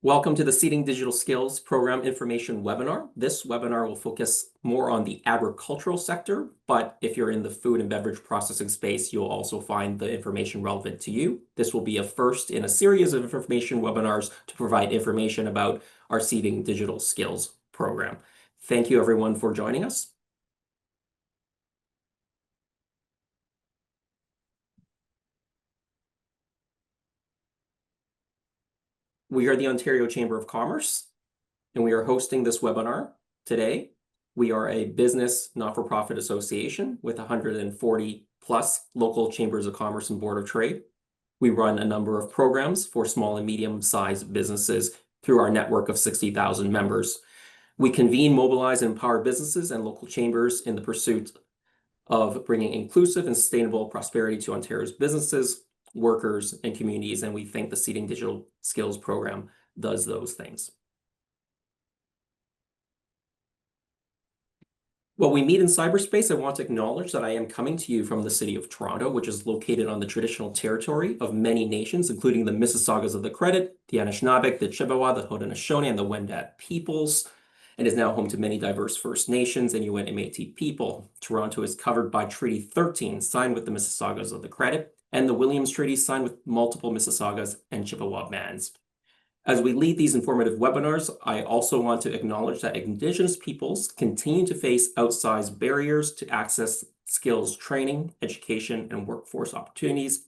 Welcome to the Seeding Digital Skills Program Information webinar. This webinar will focus more on the agricultural sector, but if you're in the food and beverage processing space, you'll also find the information relevant to you. This will be a first in a series of information webinars to provide information about our Seeding Digital Skills program. Thank you everyone for joining us. We are the Ontario Chamber of Commerce, and we are hosting this webinar today. We are a business not-for-profit association with 140 plus local chambers of commerce and board of trade. We run a number of programs for small and medium-sized businesses through our network of 60,000 members. We convene, mobilize, and empower businesses and local chambers in the pursuit of bringing inclusive and sustainable prosperity to Ontario's businesses, workers, and communities, and we think the Seeding Digital Skills program does those things. While we meet in cyberspace, I want to acknowledge that I am coming to you from the city of Toronto, which is located on the traditional territory of many nations, including the Mississaugas of the Credit, the Anishinaabe, the Chippewa, the Haudenosaunee, and the Wendat peoples, and is now home to many diverse First Nations and Inuit and Métis people. Toronto is covered by Treaty 13, signed with the Mississaugas of the Credit, and the Williams Treaty, signed with multiple Mississaugas and Chippewa bands. As we lead these informative webinars, I also want to acknowledge that Indigenous peoples continue to face outsized barriers to access skills training, education, and workforce opportunities.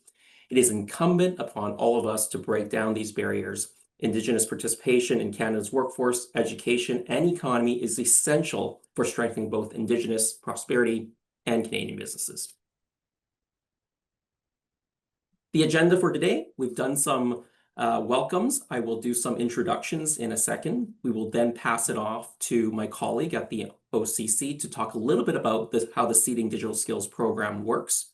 It is incumbent upon all of us to break down these barriers. Indigenous participation in Canada's workforce, education, and economy is essential for strengthening both Indigenous prosperity and Canadian businesses. The agenda for today, we've done some welcomes. I will do some introductions in a second. We will then pass it off to my colleague at the OCC to talk a little bit about how the Seeding Digital Skills program works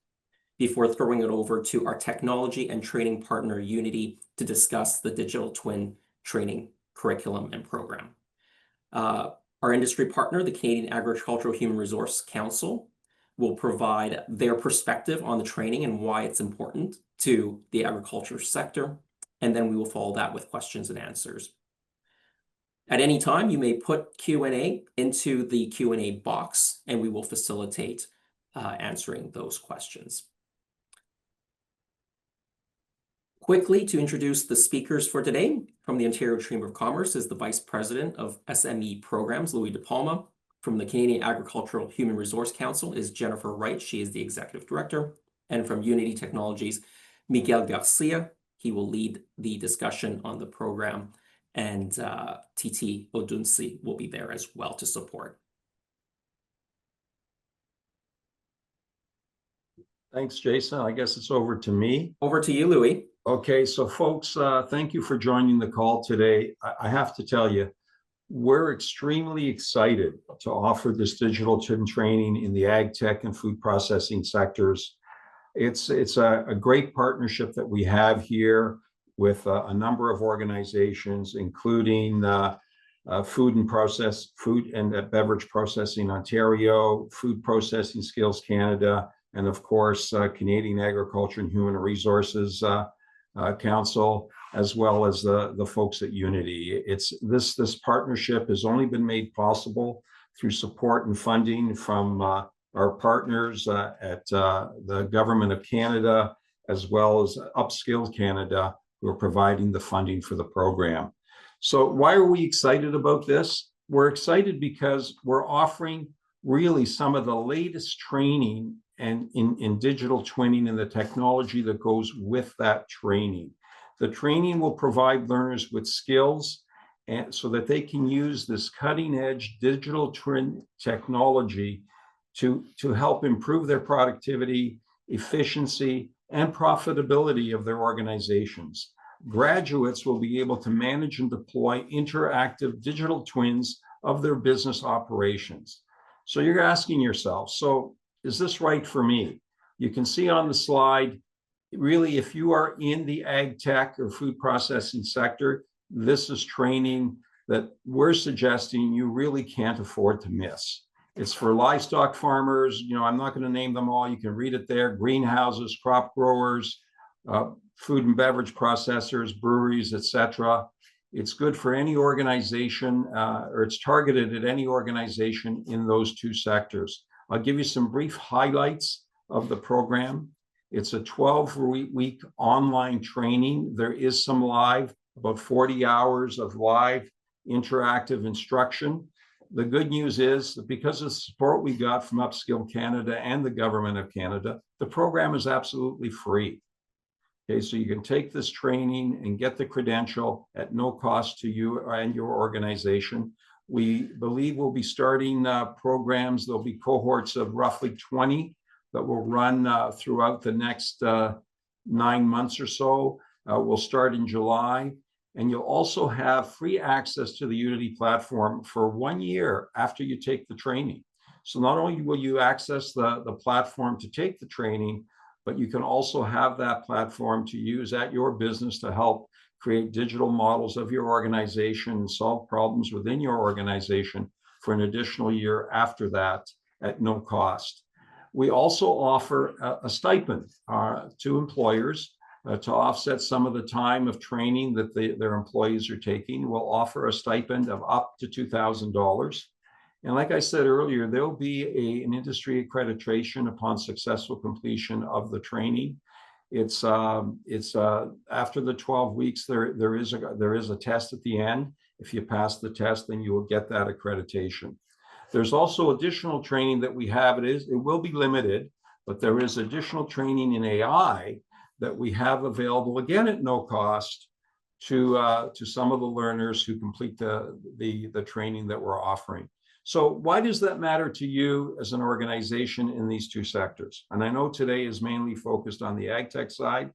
before throwing it over to our technology and training partner Unity to discuss the digital twin training curriculum and program. Our industry partner, the Canadian Agricultural Human Resource Council, will provide their perspective on the training and why it's important to the agriculture sector. And then we will follow that with questions and answers. At any time, you may put Q&A into the Q&A box, and we will facilitate answering those questions. Quickly, to introduce the speakers for today, from the Ontario Chamber of Commerce is the Vice President of SME Programs, Louis De Palma. From the Canadian Agricultural Human Resource Council is Jennifer Wright. She is the Executive Director. And from Unity Technologies, Miguel Garcia. He will lead the discussion on the program, and Titi Odunsi will be there as well to support. Thanks, Jason. I guess it's over to me. Over to you, Louis. Okay, so folks, thank you for joining the call today. I have to tell you, we're extremely excited to offer this digital twin training in the ag tech and food processing sectors. It's a great partnership that we have here with a number of organizations, including Food and Beverage Processing Ontario, Food Processing Skills Canada, and of course, Canadian Agriculture and Human Resources Council, as well as the folks at Unity. This partnership has only been made possible through support and funding from our partners at the Government of Canada, as well as Upskill Canada, who are providing the funding for the program. So why are we excited about this? We're excited because we're offering really some of the latest training and in digital twinning and the technology that goes with that training. The training will provide learners with skills and so that they can use this cutting-edge digital twin technology to help improve their productivity, efficiency, and profitability of their organizations. Graduates will be able to manage and deploy interactive digital twins of their business operations. So you're asking yourself, so is this right for me? You can see on the slide, really, if you are in the ag tech or food processing sector, this is training that we're suggesting you really can't afford to miss. It's for livestock farmers. I'm not going to name them all. You can read it there. Greenhouses, crop growers, food and beverage processors, breweries, etc. It's good for any organization, or it's targeted at any organization in those two sectors. I'll give you some brief highlights of the program. It's a 12-week online training. There is some live, about 40 hours of live interactive instruction. The good news is that because of the support we got from Upskill Canada and the Government of Canada, the program is absolutely free. Okay, so you can take this training and get the credential at no cost to you and your organization. We believe we'll be starting programs. There'll be cohorts of roughly 20 that will run throughout the next 9 months or so. We'll start in July. And you'll also have free access to the Unity platform for 1 year after you take the training. So not only will you access the platform to take the training, but you can also have that platform to use at your business to help create digital models of your organization and solve problems within your organization for an additional year after that at no cost. We also offer a stipend to employers to offset some of the time of training that their employees are taking. We'll offer a stipend of up to $2,000. And like I said earlier, there'll be an industry accreditation upon successful completion of the training. It's after the 12 weeks, there is a test at the end. If you pass the test, then you will get that accreditation. There's also additional training that we have. It will be limited, but there is additional training in AI that we have available, again at no cost, to some of the learners who complete the training that we're offering. So why does that matter to you as an organization in these two sectors? And I know today is mainly focused on the ag tech side.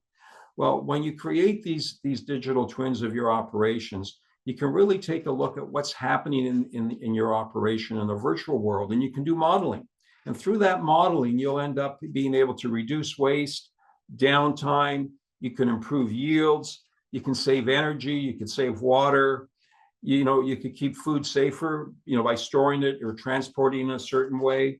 Well, when you create these digital twins of your operations, you can really take a look at what's happening in your operation in the virtual world, and you can do modeling. And through that modeling, you'll end up being able to reduce waste, downtime, you can improve yields, you can save energy, you can save water, you could keep food safer, by storing it or transporting in a certain way.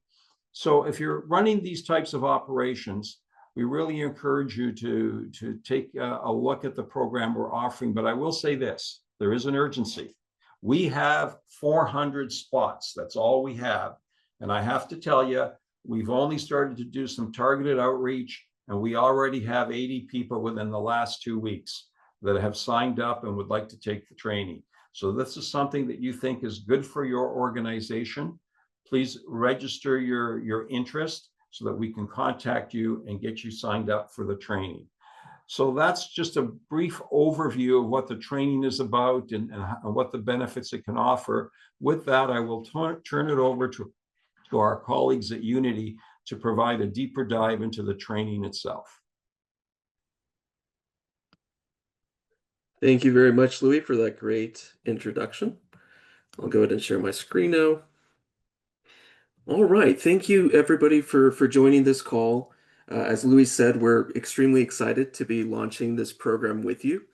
So if you're running these types of operations, we really encourage you to take a look at the program we're offering. But I will say this, there is an urgency. We have 400 spots. That's all we have. And I have to tell you, we've only started to do some targeted outreach, and we already have 80 people within the last 2 weeks that have signed up and would like to take the training. So this is something that you think is good for your organization. Please register your interest so that we can contact you and get you signed up for the training. So that's just a brief overview of what the training is about and what the benefits it can offer. With that, I will turn it over to our colleagues at Unity to provide a deeper dive into the training itself. Thank you very much, Louis, for that great introduction. I'll go ahead and share my screen now. All right, thank you everybody for joining this call. As Louis said, we're extremely excited to be launching this program with you.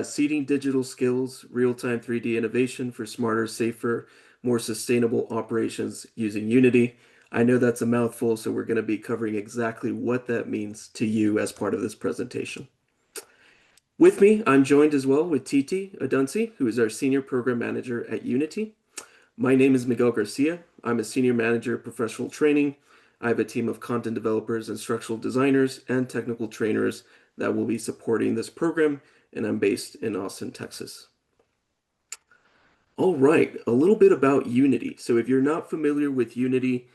Seeding Digital Skills, Real-Time 3D Innovation for Smarter, Safer, More Sustainable Operations using Unity. I know that's a mouthful, so we're going to be covering exactly what that means to you as part of this presentation. With me, I'm joined as well with Titi Adunsi, who is our Senior Program Manager at Unity. My name is Miguel Garcia. I'm a Senior Manager of Professional Training. I have a team of content developers, instructional designers, and technical trainers that will be supporting this program, and I'm based in Austin, Texas. All right, a little bit about Unity. So if you're not familiar with Unity,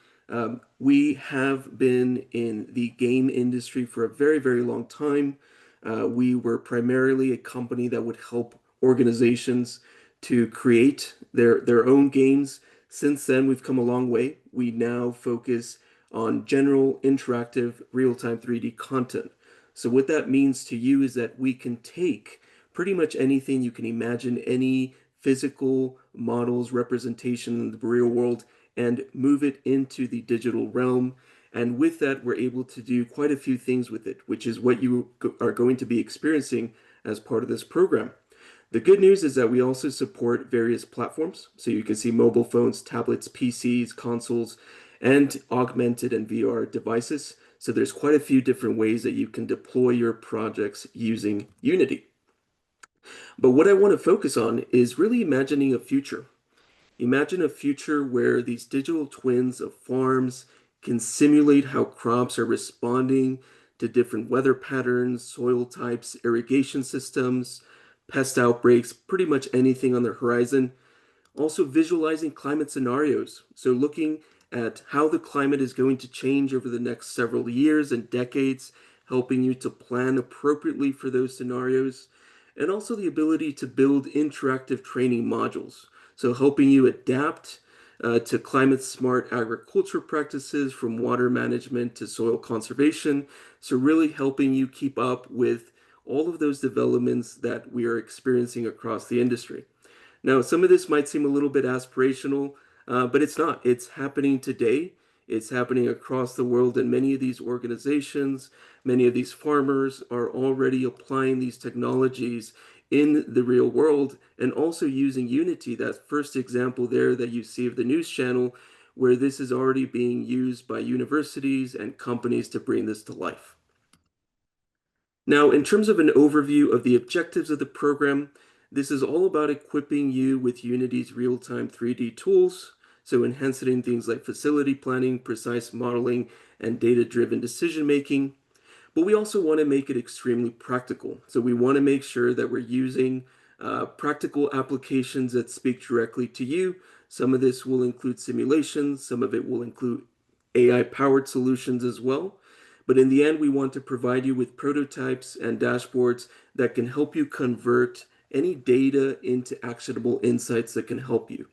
we have been in the game industry for a very, very long time. We were primarily a company that would help organizations to create their own games. Since then, we've come a long way. We now focus on general interactive real-time 3D content. So what that means to you is that we can take pretty much anything you can imagine, any physical models, representation in the real world, and move it into the digital realm. And with that, we're able to do quite a few things with it, which is what you are going to be experiencing as part of this program. The good news is that we also support various platforms. So you can see mobile phones, tablets, PCs, consoles, and augmented and VR devices. So there's quite a few different ways that you can deploy your projects using Unity. But what I want to focus on is really imagining a future. Imagine a future where these digital twins of farms can simulate how crops are responding to different weather patterns, soil types, irrigation systems, pest outbreaks, pretty much anything on the horizon. Also, visualizing climate scenarios. So, looking at how the climate is going to change over the next several years and decades, helping you to plan appropriately for those scenarios. And also, the ability to build interactive training modules. So, helping you adapt to climate smart agriculture practices from water management to soil conservation. So, really helping you keep up with all of those developments that we are experiencing across the industry. Now, some of this might seem a little bit aspirational, but it's not. It's happening today. It's happening across the world, and many of these organizations, many of these farmers are already applying these technologies in the real world and also using Unity, that first example there that you see of the news channel, where this is already being used by universities and companies to bring this to life. Now, in terms of an overview of the objectives of the program, this is all about equipping you with Unity's real-time 3D tools, so enhancing things like facility planning, precise modeling, and data-driven decision-making. But we also want to make it extremely practical. So we want to make sure that we're using practical applications that speak directly to you. Some of this will include simulations, some of it will include AI-powered solutions as well. But in the end, we want to provide you with prototypes and dashboards that can help you convert any data into actionable insights that can help you.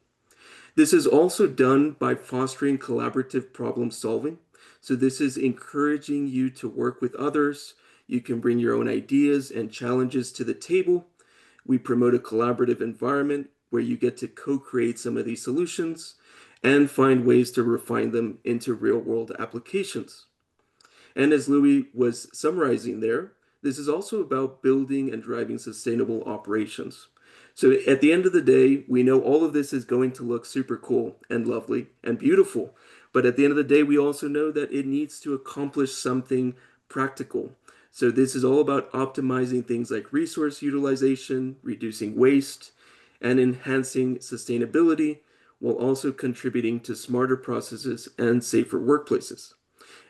This is also done by fostering collaborative problem solving. So this is encouraging you to work with others. You can bring your own ideas and challenges to the table. We promote a collaborative environment where you get to co-create some of these solutions and find ways to refine them into real-world applications. And as Louis was summarizing there, this is also about building and driving sustainable operations. So at the end of the day, we know all of this is going to look super cool and lovely and beautiful. But at the end of the day, we also know that it needs to accomplish something practical. So this is all about optimizing things like resource utilization, reducing waste, and enhancing sustainability, while also contributing to smarter processes and safer workplaces.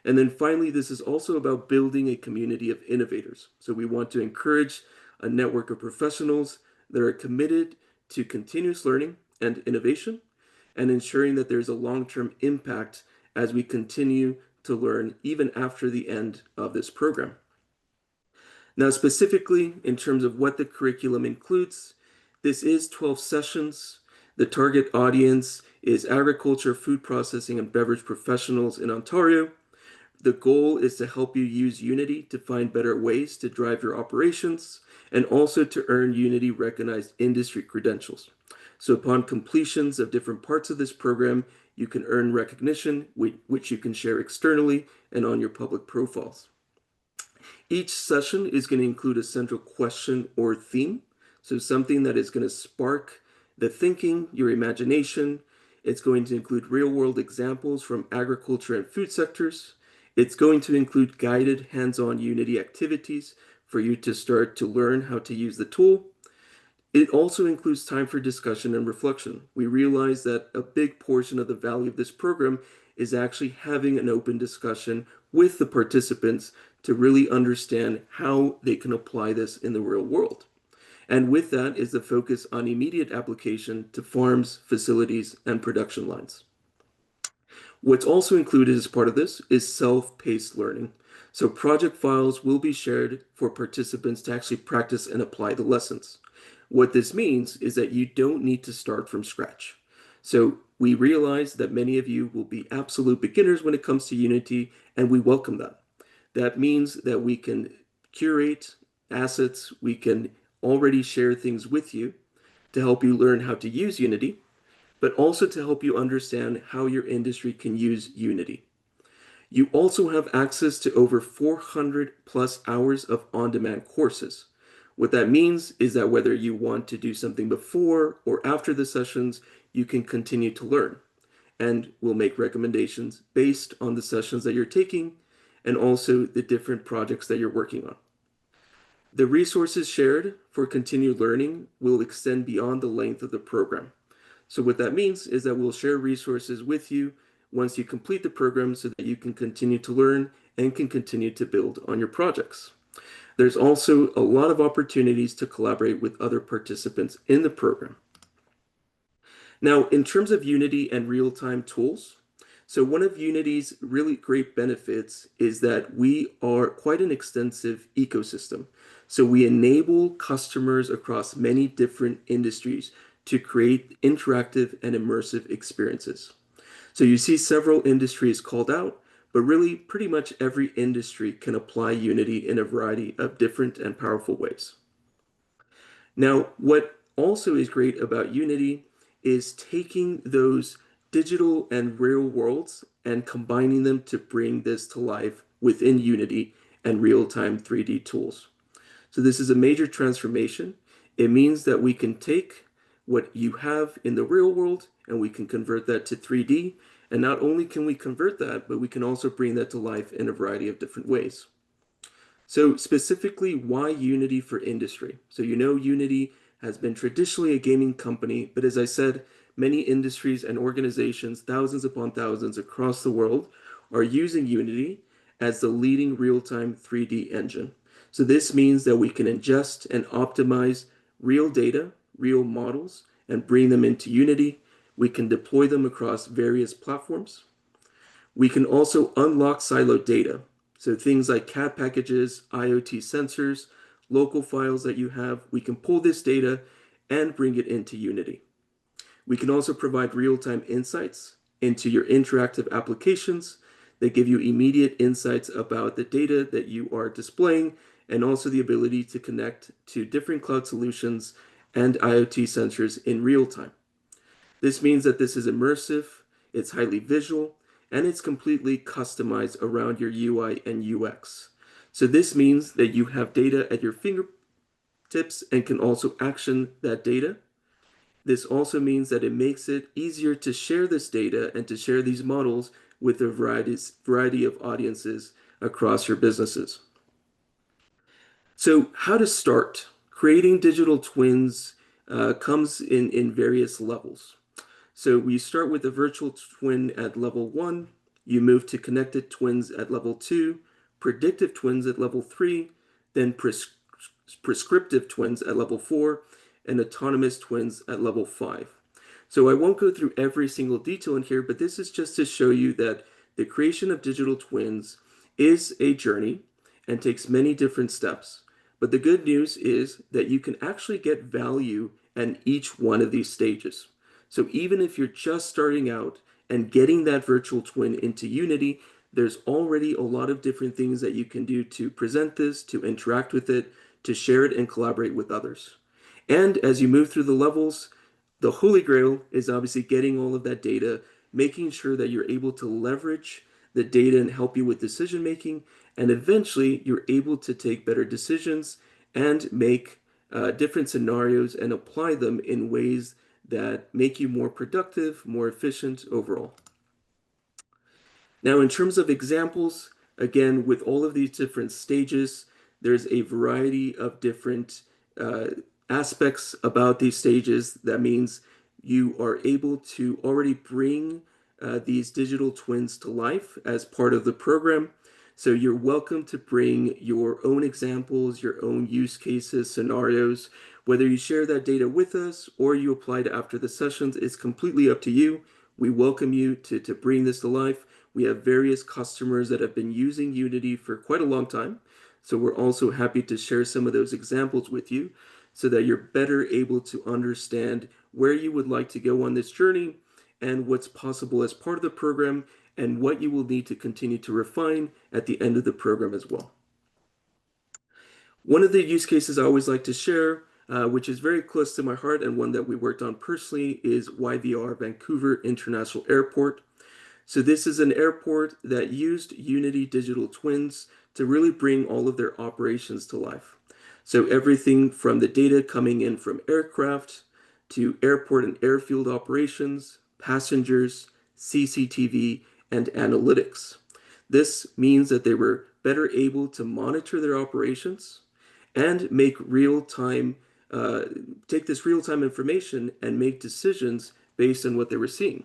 And then finally, this is also about building a community of innovators. So we want to encourage a network of professionals that are committed to continuous learning and innovation and ensuring that there's a long-term impact as we continue to learn even after the end of this program. Now, specifically in terms of what the curriculum includes, this is 12 sessions. The target audience is agriculture, food processing, and beverage professionals in Ontario. The goal is to help you use Unity to find better ways to drive your operations and also to earn Unity recognized industry credentials. So upon completions of different parts of this program, you can earn recognition, which you can share externally and on your public profiles. Each session is going to include a central question or theme. So something that is going to spark the thinking, your imagination. It's going to include real-world examples from agriculture and food sectors. It's going to include guided hands-on Unity activities for you to start to learn how to use the tool. It also includes time for discussion and reflection. We realize that a big portion of the value of this program is actually having an open discussion with the participants to really understand how they can apply this in the real world. And with that is the focus on immediate application to farms, facilities, and production lines. What's also included as part of this is self-paced learning. So project files will be shared for participants to actually practice and apply the lessons. What this means is that you don't need to start from scratch. So we realize that many of you will be absolute beginners when it comes to Unity, and we welcome that. That means that we can curate assets, we can already share things with you to help you learn how to use Unity, but also to help you understand how your industry can use Unity. You also have access to over 400 plus hours of on-demand courses. What that means is that whether you want to do something before or after the sessions, you can continue to learn. And we'll make recommendations based on the sessions that you're taking and also the different projects that you're working on. The resources shared for continued learning will extend beyond the length of the program. So what that means is that we'll share resources with you once you complete the program so that you can continue to learn and can continue to build on your projects. There's also a lot of opportunities to collaborate with other participants in the program. Now, in terms of Unity and real-time tools, so one of Unity's really great benefits is that we are quite an extensive ecosystem. So we enable customers across many different industries to create interactive and immersive experiences. So you see several industries called out, but really pretty much every industry can apply Unity in a variety of different and powerful ways. Now, what also is great about Unity is taking those digital and real worlds and combining them to bring this to life within Unity and real-time 3D tools. So this is a major transformation. It means that we can take what you have in the real world and we can convert that to 3D. And not only can we convert that, but we can also bring that to life in a variety of different ways. So specifically, why Unity for industry? So you know Unity has been traditionally a gaming company, but as I said, many industries and organizations, thousands upon thousands across the world, are using Unity as the leading real-time 3D engine. So this means that we can ingest and optimize real data, real models, and bring them into Unity. We can deploy them across various platforms. We can also unlock siloed data. So things like CAD packages, IoT sensors, local files that you have, we can pull this data and bring it into Unity. We can also provide real-time insights into your interactive applications that give you immediate insights about the data that you are displaying and also the ability to connect to different cloud solutions and IoT sensors in real time. This means that this is immersive, it's highly visual, and it's completely customized around your UI and UX. So this means that you have data at your fingertips and can also action that data. This also means that it makes it easier to share this data and to share these models with a variety of audiences across your businesses. So how to start? Creating digital twins comes in various levels. So we start with a virtual twin at level 1, you move to connected twins at level 2, predictive twins at level 3, then prescriptive twins at level 4, and autonomous twins at level 5. So I won't go through every single detail in here, but this is just to show you that the creation of digital twins is a journey and takes many different steps. But the good news is that you can actually get value at each one of these stages. So even if you're just starting out and getting that virtual twin into Unity, there's already a lot of different things that you can do to present this, to interact with it, to share it and collaborate with others. And as you move through the levels, the holy grail is obviously getting all of that data, making sure that you're able to leverage the data and help you with decision making, and eventually you're able to take better decisions and make different scenarios and apply them in ways that make you more productive, more efficient overall. Now, in terms of examples, again, with all of these different stages, there's a variety of different aspects about these stages. That means you are able to already bring these digital twins to life as part of the program. So you're welcome to bring your own examples, your own use cases, scenarios. Whether you share that data with us or you apply it after the sessions is completely up to you. We welcome you to bring this to life. We have various customers that have been using Unity for quite a long time. So we're also happy to share some of those examples with you so that you're better able to understand where you would like to go on this journey and what's possible as part of the program and what you will need to continue to refine at the end of the program as well. One of the use cases I always like to share, which is very close to my heart and one that we worked on personally, is YVR Vancouver International Airport. So this is an airport that used Unity digital twins to really bring all of their operations to life. So everything from the data coming in from aircraft to airport and airfield operations, passengers, CCTV, and analytics. This means that they were better able to monitor their operations and make real-time, take this real-time information and make decisions based on what they were seeing.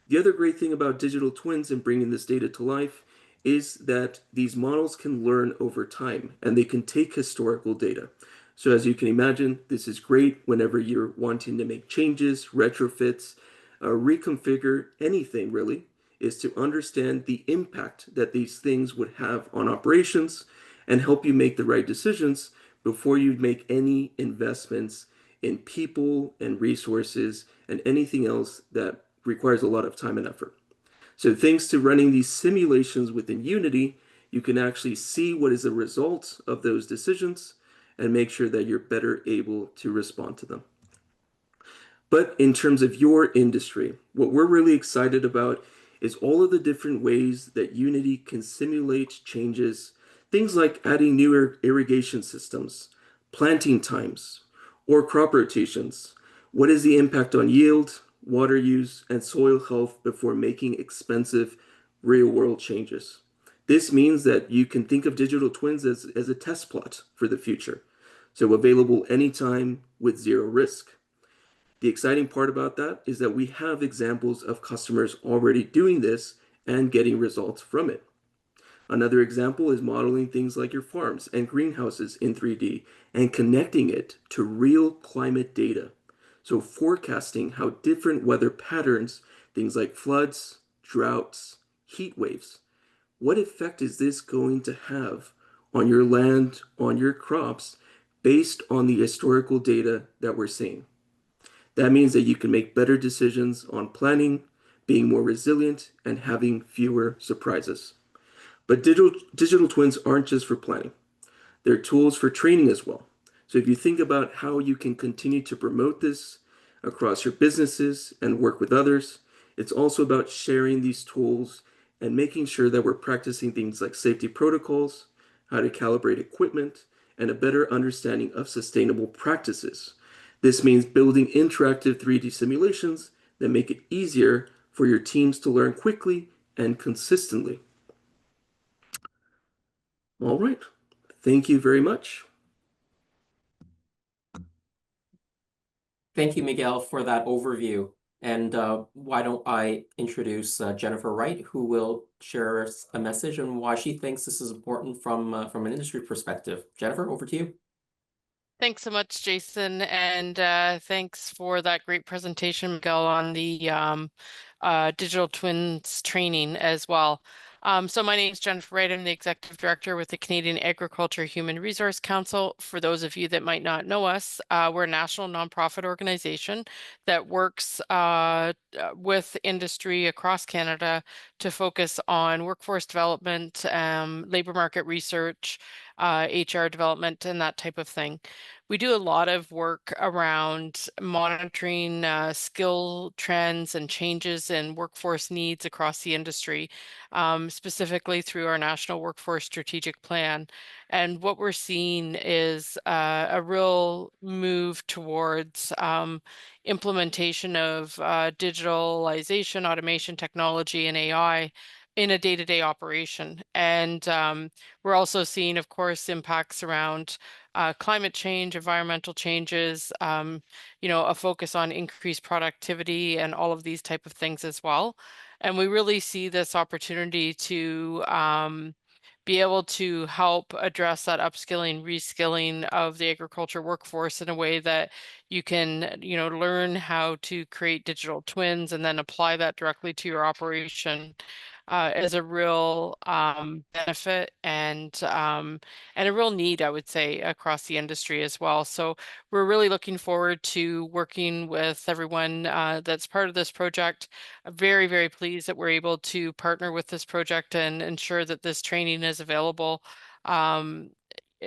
The other great thing about digital twins and bringing this data to life is that these models can learn over time and they can take historical data. So as you can imagine, this is great whenever you're wanting to make changes, retrofits, reconfigure anything really, is to understand the impact that these things would have on operations and help you make the right decisions before you make any investments in people and resources and anything else that requires a lot of time and effort. So thanks to running these simulations within Unity, you can actually see what is the result of those decisions and make sure that you're better able to respond to them. But in terms of your industry, what we're really excited about is all of the different ways that Unity can simulate changes, things like adding new irrigation systems, planting times, or crop rotations. What is the impact on yield, water use, and soil health before making expensive real-world changes? This means that you can think of digital twins as a test plot for the future, so available anytime with zero risk. The exciting part about that is that we have examples of customers already doing this and getting results from it. Another example is modeling things like your farms and greenhouses in 3D and connecting it to real climate data. So forecasting how different weather patterns, things like floods, droughts, heat waves, what effect is this going to have on your land, on your crops, based on the historical data that we're seeing? That means that you can make better decisions on planning, being more resilient, and having fewer surprises. But digital twins aren't just for planning. They're tools for training as well. So if you think about how you can continue to promote this across your businesses and work with others, it's also about sharing these tools and making sure that we're practicing things like safety protocols, how to calibrate equipment, and a better understanding of sustainable practices. This means building interactive 3D simulations that make it easier for your teams to learn quickly and consistently. All right. Thank you very much. Thank you, Miguel, for that overview. And why don't I introduce Jennifer Wright, who will share a message on why she thinks this is important from an industry perspective. Jennifer, over to you. Thanks so much, Jason, and thanks for that great presentation, Miguel, on the digital twins training as well. So my name is Jennifer Wright. I'm the Executive Director with the Canadian Agriculture Human Resource Council. For those of you that might not know us, we're a national nonprofit organization that works with industry across Canada to focus on workforce development, labor market research, HR development, and that type of thing. We do a lot of work around monitoring skill trends and changes in workforce needs across the industry, specifically through our National Workforce Strategic Plan. And what we're seeing is a real move towards implementation of digitalization, automation, technology, and AI in a day-to-day operation. And we're also seeing, of course, impacts around climate change, environmental changes, a focus on increased productivity and all of these type of things as well. And we really see this opportunity to be able to help address that upskilling, reskilling of the agriculture workforce in a way that you can, learn how to create digital twins and then apply that directly to your operation as a real benefit and a real need, I would say, across the industry as well. So we're really looking forward to working with everyone that's part of this project. I'm very, very pleased that we're able to partner with this project and ensure that this training is available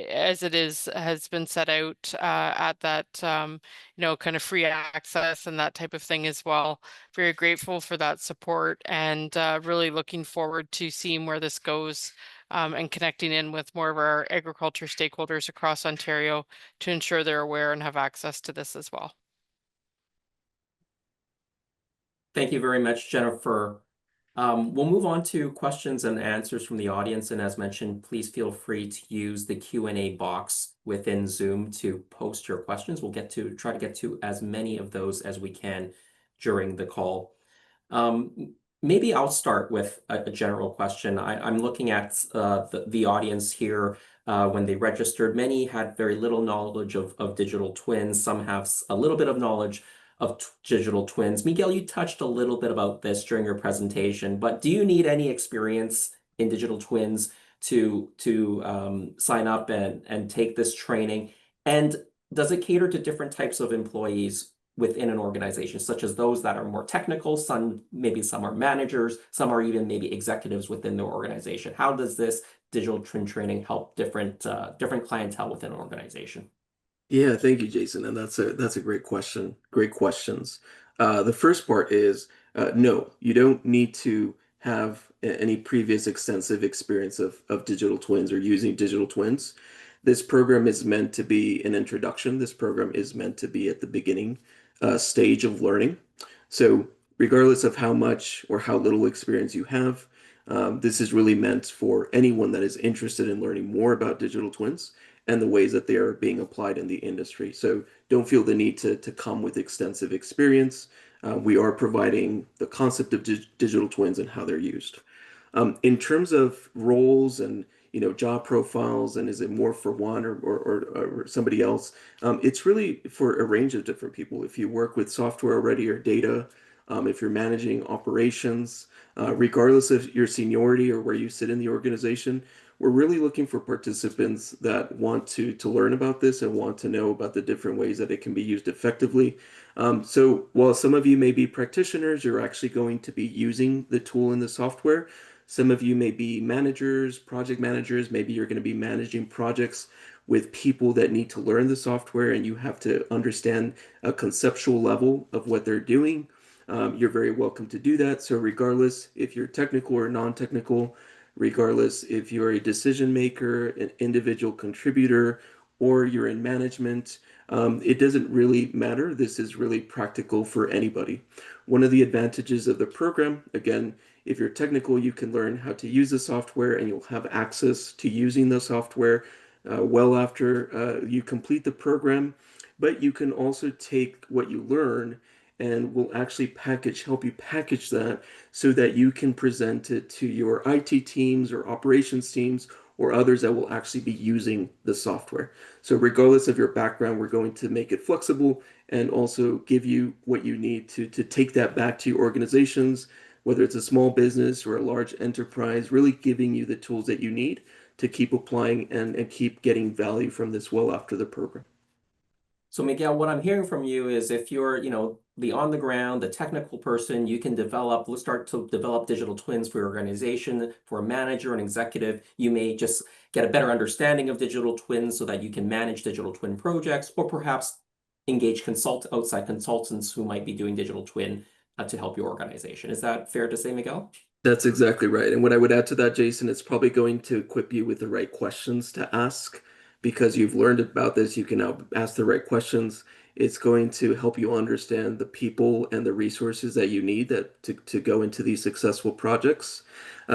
as it has been set out at that kind of free access and that type of thing as well. Very grateful for that support and really looking forward to seeing where this goes and connecting in with more of our agriculture stakeholders across Ontario to ensure they're aware and have access to this as well. Thank you very much, Jennifer. We'll move on to questions and answers from the audience. And as mentioned, please feel free to use the Q&A box within Zoom to post your questions. We'll try to get to as many of those as we can during the call. Maybe I'll start with a general question. I'm looking at the audience here. When they registered, many had very little knowledge of digital twins. Some have a little bit of knowledge of digital twins. Miguel, you touched a little bit about this during your presentation, but do you need any experience in digital twins to sign up and take this training? And does it cater to different types of employees within an organization, such as those that are more technical, maybe some are managers, some are even maybe executives within their organization? How does this digital twin training help different clientele within an organization? Yeah, thank you, Jason. And that's a great question. Great questions. The first part is no, you don't need to have any previous extensive experience of digital twins or using digital twins. This program is meant to be an introduction. This program is meant to be at the beginning stage of learning. So regardless of how much or how little experience you have, this is really meant for anyone that is interested in learning more about digital twins and the ways that they are being applied in the industry. So don't feel the need to come with extensive experience. We are providing the concept of digital twins and how they're used. In terms of roles and job profiles, and is it more for one or somebody else? It's really for a range of different people. If you work with software already or data, if you're managing operations, regardless of your seniority or where you sit in the organization, we're really looking for participants that want to learn about this and want to know about the different ways that it can be used effectively. So while some of you may be practitioners, you're actually going to be using the tool in the software. Some of you may be managers, project managers. Maybe you're going to be managing projects with people that need to learn the software, and you have to understand a conceptual level of what they're doing. You're very welcome to do that. So regardless if you're technical or non-technical, regardless if you're a decision maker, an individual contributor, or you're in management, it doesn't really matter. This is really practical for anybody. One of the advantages of the program, again, if you're technical, you can learn how to use the software and you'll have access to using the software well after you complete the program. But you can also take what you learn and we'll actually help you package that so that you can present it to your IT teams or operations teams or others that will actually be using the software. So regardless of your background, we're going to make it flexible and also give you what you need to take that back to your organizations, whether it's a small business or a large enterprise, really giving you the tools that you need to keep applying and keep getting value from this well after the program. So Miguel, what I'm hearing from you is if you're, the on the ground, the technical person, you can start to develop digital twins for your organization. For a manager and executive, you may just get a better understanding of digital twins so that you can manage digital twin projects, or perhaps engage outside consultants who might be doing digital twin to help your organization. Is that fair to say, Miguel? That's exactly right. And what I would add to that, Jason, it's probably going to equip you with the right questions to ask. Because you've learned about this, you can now ask the right questions. It's going to help you understand the people and the resources that you need to go into these successful projects.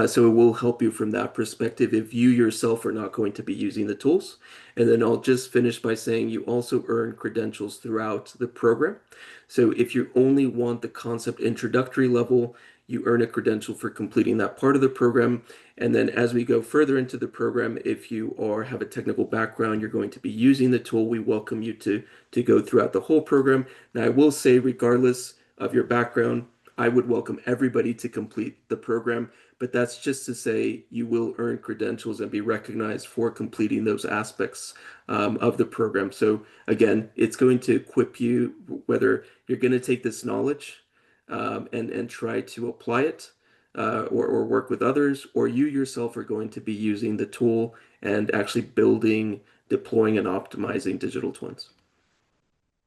So it will help you from that perspective if you yourself are not going to be using the tools. And then I'll just finish by saying you also earn credentials throughout the program. So if you only want the concept introductory level, you earn a credential for completing that part of the program. And then as we go further into the program, if you have a technical background, you're going to be using the tool, we welcome you to go throughout the whole program. Now, I will say, regardless of your background, I would welcome everybody to complete the program, but that's just to say you will earn credentials and be recognized for completing those aspects of the program. So again, it's going to equip you, whether you're going to take this knowledge and try to apply it or work with others, or you yourself are going to be using the tool and actually building, deploying, and optimizing digital twins.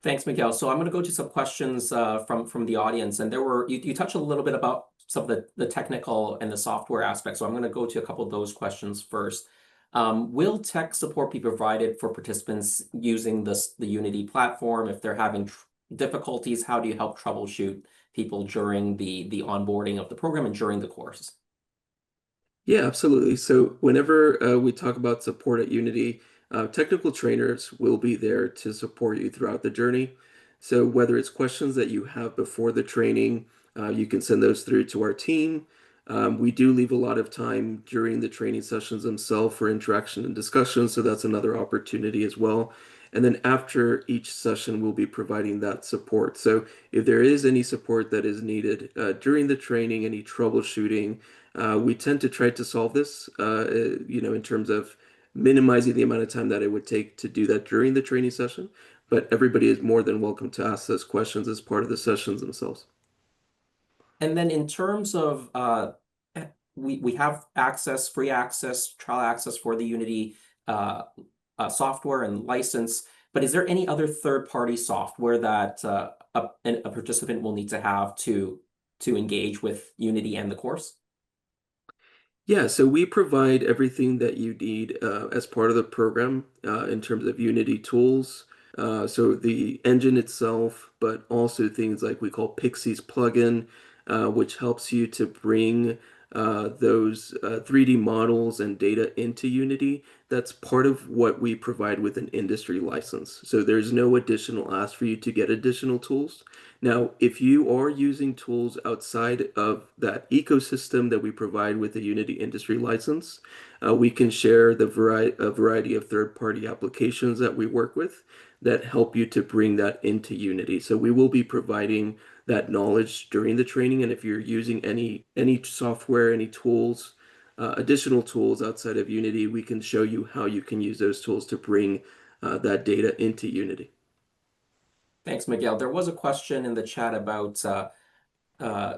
Thanks, Miguel. So I'm going to go to some questions from the audience, and you touched a little bit about some of the technical and the software aspects. So I'm going to go to a couple of those questions first. Will tech support be provided for participants using the Unity platform if they're having difficulties? How do you help troubleshoot people during the onboarding of the program and during the course? Yeah, absolutely. So whenever we talk about support at Unity, technical trainers will be there to support you throughout the journey. So whether it's questions that you have before the training, you can send those through to our team. We do leave a lot of time during the training sessions themselves for interaction and discussion, so that's another opportunity as well. And then after each session, we'll be providing that support. So if there is any support that is needed during the training, any troubleshooting, we tend to try to solve this, in terms of minimizing the amount of time that it would take to do that during the training session. But everybody is more than welcome to ask those questions as part of the sessions themselves. And then in terms of we have access, free access, trial access for the Unity uh, software and license, but is there any other third-party software that a participant will need to have to engage with Unity and the course? Yeah, so we provide everything that you need as part of the program in terms of Unity tools. So the engine itself, but also things like we call Pixie's plugin, which helps you to bring those 3D models and data into Unity. That's part of what we provide with an industry license. So there's no additional ask for you to get additional tools. Now, if you are using tools outside of that ecosystem that we provide with the Unity industry license, we can share a variety of third-party applications that we work with that help you to bring that into Unity. So we will be providing that knowledge during the training, and if you're using any software, any tools, additional tools outside of Unity, we can show you how you can use those tools to bring that data into Unity. Thanks, Miguel. There was a question in the chat about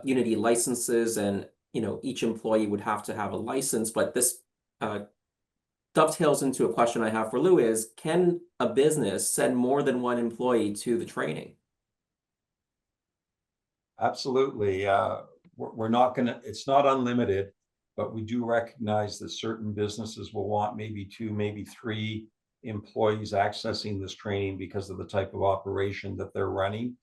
Unity licenses, and each employee would have to have a license, but this uh, dovetails into a question I have for Lou is, can a business send more than one employee to the training? Absolutely. We're not going to, it's not unlimited, but we do recognize that certain businesses will want maybe two, maybe three employees accessing this training because of the type of operation that they're running.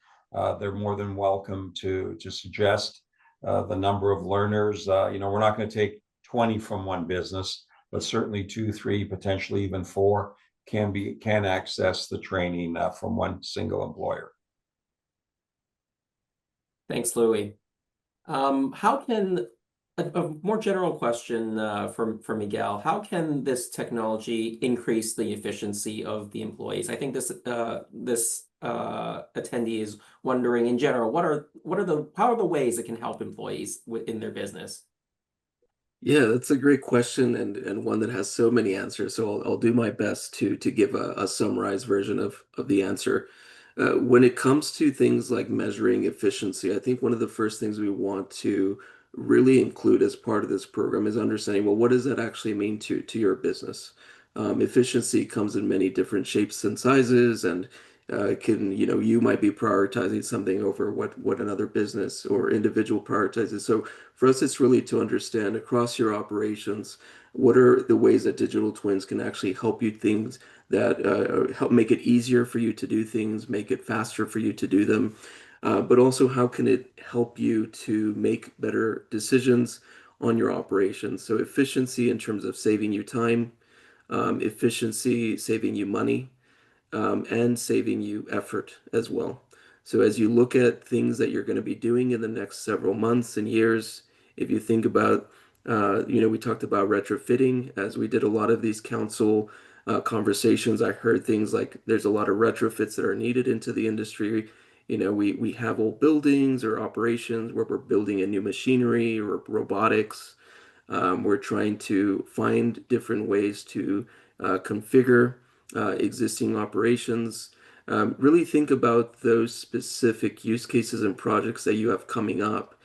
They're more than welcome to suggest the number of learners. We're not going to take 20 from one business, but certainly two, three, potentially even four can access the training from one single employer. Thanks, Louis. How can a more general question for Miguel? How can this technology increase the efficiency of the employees? I think this attendee is wondering in general, how are the ways it can help employees in their business? Yeah, that's a great question and one that has so many answers. So I'll do my best to give a summarized version of the answer. When it comes to things like measuring efficiency, I think one of the first things we want to really include as part of this program is understanding, well, what does that actually mean to your business? Efficiency comes in many different shapes and sizes, and you might be prioritizing something over what another business or individual prioritizes. So for us, it's really to understand across your operations, what are the ways that digital twins can actually help you things that help make it easier for you to do things, make it faster for you to do them, but also how can it help you to make better decisions on your operations? So efficiency in terms of saving you time, efficiency saving you money, and saving you effort as well. So as you look at things that you're going to be doing in the next several months and years, if you think about, we talked about retrofitting as we did a lot of these council conversations. I heard things like there's a lot of retrofits that are needed into the industry. We have old buildings or operations where we're building a new machinery or robotics. We're trying to find different ways to configure existing operations. Really think about those specific use cases and projects that you have coming up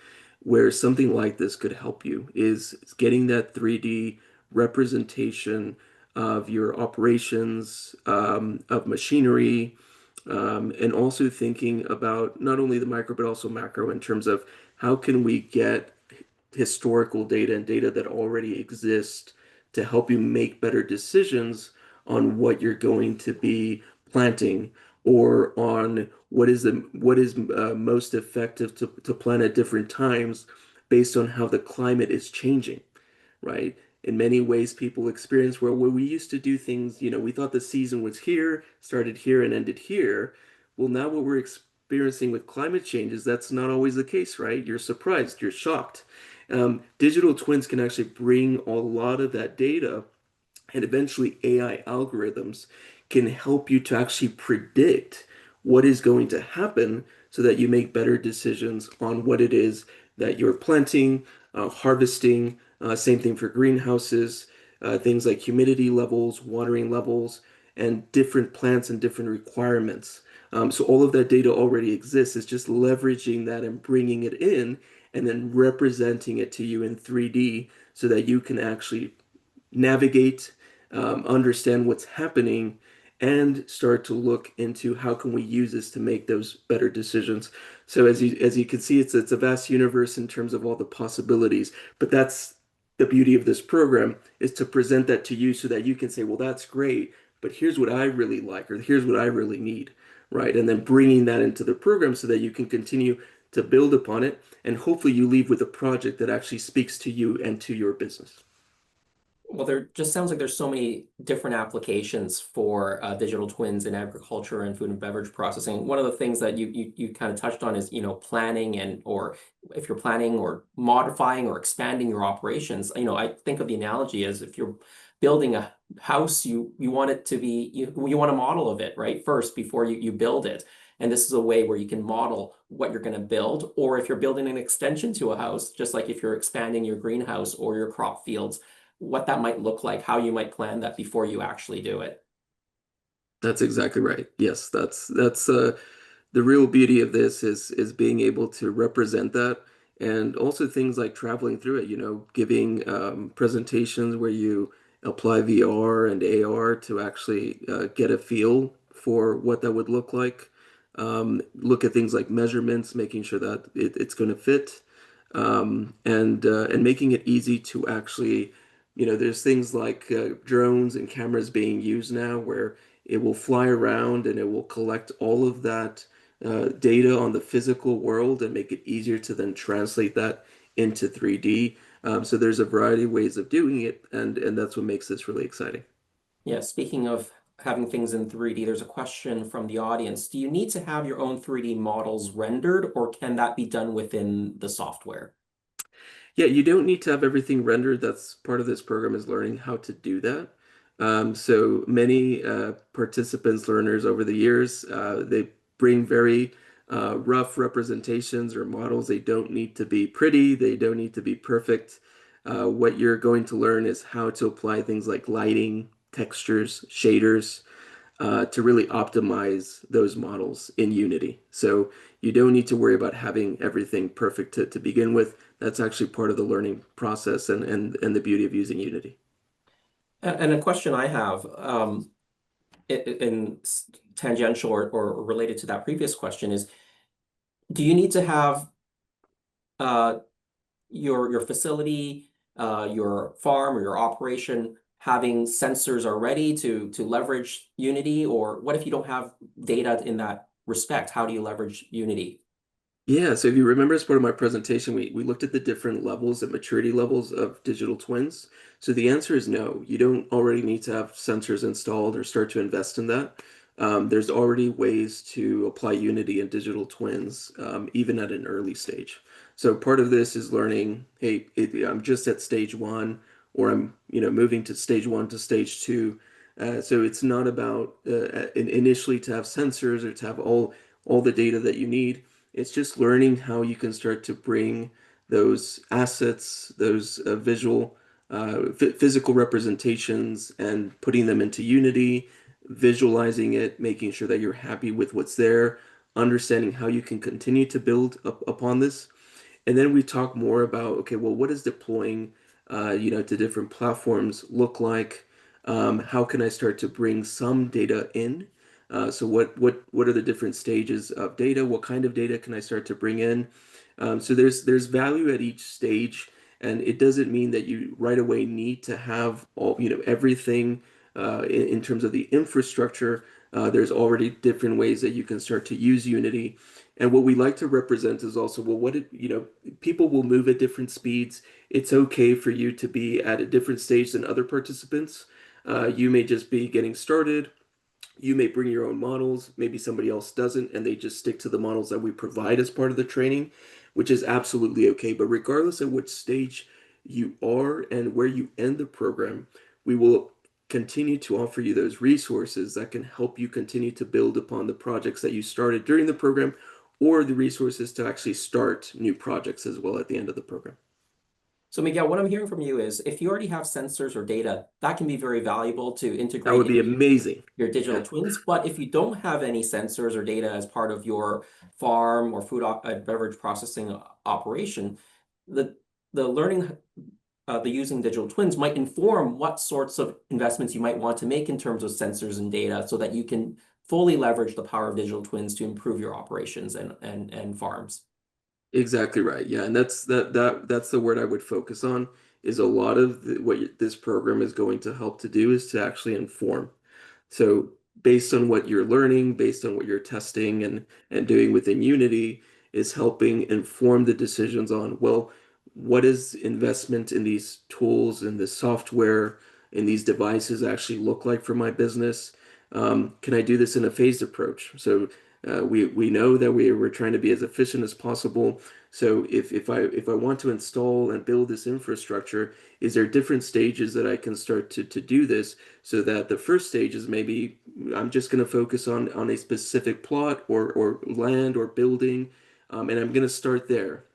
where something like this could help you is getting that 3D representation of your operations, of machinery, and also thinking about not only the micro but also macro in terms of how can we get historical data and data that already exist to help you make better decisions on what you're going to be planting or on what is most effective to plant at different times based on how the climate is changing, right? In many ways, people experience where we used to do things, we thought the season was here, started here, and ended here. Well, now what we're experiencing with climate change is that's not always the case, right? You're surprised, you're shocked. Digital twins can actually bring a lot of that data, and eventually AI algorithms can help you to actually predict what is going to happen so that you make better decisions on what it is that you're planting, harvesting. Same thing for greenhouses, things like humidity levels, watering levels, and different plants and different requirements. So all of that data already exists. It's just leveraging that and bringing it in and then representing it to you in 3D so that you can actually navigate, understand what's happening, and start to look into how can we use this to make those better decisions. So as you can see, it's a vast universe in terms of all the possibilities. But that's the beauty of this program, is to present that to you so that you can say, well, that's great, but here's what I really like, or here's what I really need, right? And then bringing that into the program so that you can continue to build upon it, and hopefully you leave with a project that actually speaks to you and to your business. Well, there just sounds like there's so many different applications for digital twins in agriculture and food and beverage processing. One of the things that you kind of touched on is, planning, and or if you're planning or modifying or expanding your operations. I think of the analogy as if you're building a house, you want it to be you want a model of it, right? First, before you build it. And this is a way where you can model what you're going to build, or if you're building an extension to a house, just like if you're expanding your greenhouse or your crop fields, what that might look like, how you might plan that before you actually do it. That's exactly right. Yes, that's the real beauty of this is being able to represent that, and also things like traveling through it, giving presentations where you apply VR and AR to actually get a feel for what that would look like. Look at things like measurements, making sure that it's going to fit, and making it easy to actually, there's things like drones and cameras being used now where it will fly around and it will collect all of that data on the physical world and make it easier to then translate that into 3D. So there's a variety of ways of doing it, and that's what makes this really exciting. Yeah, speaking of having things in 3D, there's a question from the audience. Do you need to have your own 3D models rendered, or can that be done within the software? Yeah, you don't need to have everything rendered. That's part of this program, is learning how to do that. So many participants, learners over the years, they bring very rough representations or models. They don't need to be pretty. They don't need to be perfect. What you're going to learn is how to apply things like lighting, textures, shaders, to really optimize those models in Unity. So you don't need to worry about having everything perfect to begin with. That's actually part of the learning process, and the beauty of using Unity. And a question I have, in tangential or related to that previous question is, do you need to have uh, your facility, your farm or your operation having sensors already to leverage Unity? Or what if you don't have data in that respect? How do you leverage Unity? Yeah, so if you remember, as part of my presentation, we looked at the different levels and maturity levels of digital twins. So the answer is no. You don't already need to have sensors installed or start to invest in that. There's already ways to apply Unity and digital twins, even at an early stage. So part of this is learning, hey, I'm just at stage one, or I'm, moving to stage one to stage two. So it's not about initially to have sensors or to have all the data that you need. It's just learning how you can start to bring those assets, those physical representations, and putting them into Unity, visualizing it, making sure that you're happy with what's there, understanding how you can continue to build upon this. And then we talk more about, okay, well, what does deploying, to different platforms look like? How can I start to bring some data in? So what are the different stages of data? What kind of data can I start to bring in? So there's value at each stage, and it doesn't mean that you right away need to have all, everything in terms of the infrastructure. There's already different ways that you can start to use Unity. And what we like to represent is also, well, people will move at different speeds. It's okay for you to be at a different stage than other participants. You may just be getting started. You may bring your own models, maybe somebody else doesn't, and they just stick to the models that we provide as part of the training, which is absolutely okay. But regardless of which stage you are and where you end the program, we will continue to offer you those resources that can help you continue to build upon the projects that you started during the program, or the resources to actually start new projects as well at the end of the program. So Miguel, what I'm hearing from you is if you already have sensors or data, that can be very valuable to That integrate would be into amazing. your digital Yeah. twins. But if you don't have any sensors or data as part of your farm or beverage processing operation, the the learning the using digital twins might inform what sorts of investments you might want to make in terms of sensors and data so that you can fully leverage the power of digital twins to improve your operations and farms. Exactly right. Yeah, and that's the word I would focus on is a lot of this program is going to help to do is to actually inform. So based on what you're learning, based on what you're testing and doing within Unity is helping inform the decisions on, well, what is investment in these tools and this software and these devices actually look like for my business? Can I do this in a phased approach? So we know that we're trying to be as efficient as possible. So if I want to install and build this infrastructure, is there different stages that I can start to do this so that the first stage is maybe I'm just going to focus on a specific plot or land or building, and I'm going to start there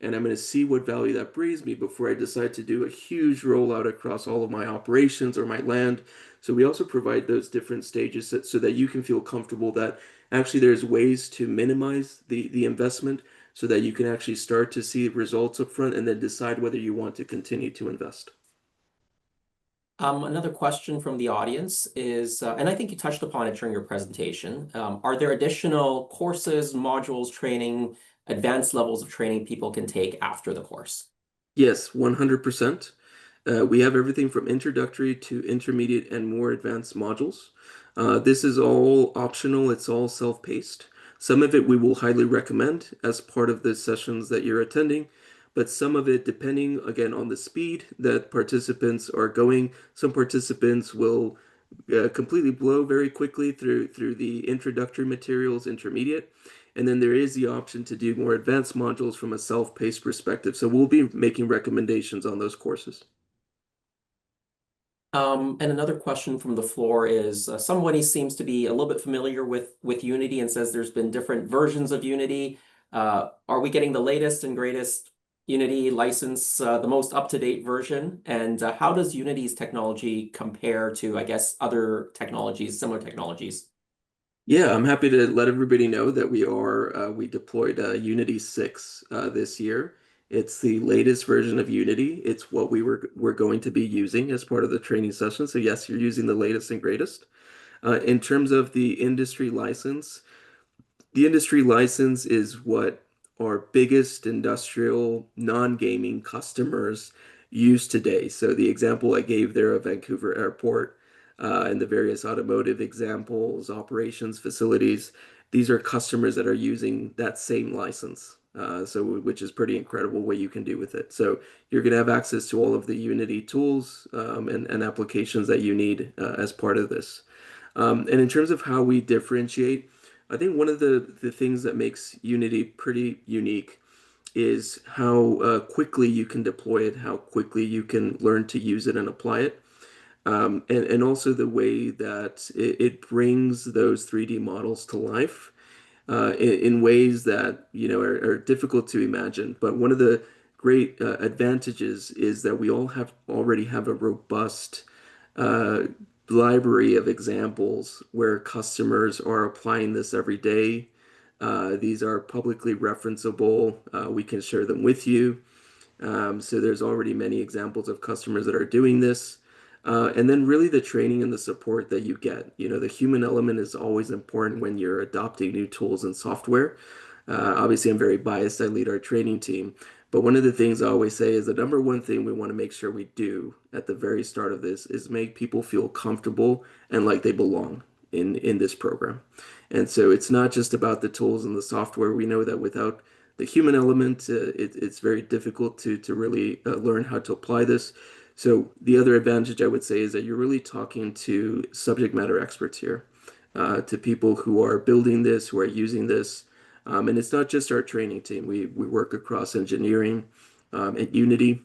and I'm going to see what value that brings me before I decide to do a huge rollout across all of my operations or my land. So we also provide those different stages so that you can feel comfortable that actually there's ways to minimize the investment so that you can actually start to see results up front and then decide whether you want to continue to invest. Another question from the audience is, and I think you touched upon it during your presentation, are there additional courses, modules, training, advanced levels of training people can take after the course? Yes, 100%. We have everything from introductory to intermediate and more advanced modules. This is all optional, it's all self-paced. Some of it we will highly recommend as part of the sessions that you're attending, but some of it, depending again on the speed that participants are going, some participants will completely blow very quickly through the introductory materials, intermediate. And then there is the option to do more advanced modules from a self-paced perspective. So we'll be making recommendations on those courses. And another question from the floor is, somebody seems to be a little bit familiar with Unity and says there's been different versions of Unity. Are we getting the latest and greatest Unity license, the most up-to-date version? And how does Unity's technology compare to, I guess, other technologies, similar technologies? Yeah, I'm happy to let everybody know that we deployed Unity 6 this year. It's the latest version of Unity. It's what we're going to be using as part of the training session. So yes, you're using the latest and greatest. In terms of the industry license is what our biggest industrial non-gaming customers use today. So the example I gave there of Vancouver Airport and the various automotive examples, operations, facilities, these are customers that are using that same license. Which is pretty incredible what you can do with it. So you're going to have access to all of the Unity tools and applications that you need as part of this. And in terms of how we differentiate, I think one of the things that makes Unity pretty unique is how quickly you can deploy it, how quickly you can learn to use it and apply it, and also the way that it brings those 3D models to life in ways that are difficult to imagine. But one of the great advantages is that we already have a robust uh, library of examples where customers are applying this every day. These are publicly referenceable. We can share them with you. So there's already many examples of customers that are doing this. And then really the training and the support that you get. The human element is always important when you're adopting new tools and software. Obviously, I'm very biased. I lead our training team. But one of the things I always say is the number one thing we want to make sure we do at the very start of this is make people feel comfortable and like they belong in this program. And so it's not just about the tools and the software. We know that without the human element, it's very difficult to really learn how to apply this. So the other advantage I would say is that you're really talking to subject matter experts here, to people who are building this, who are using this. And it's not just our training team. We work across engineering at Unity.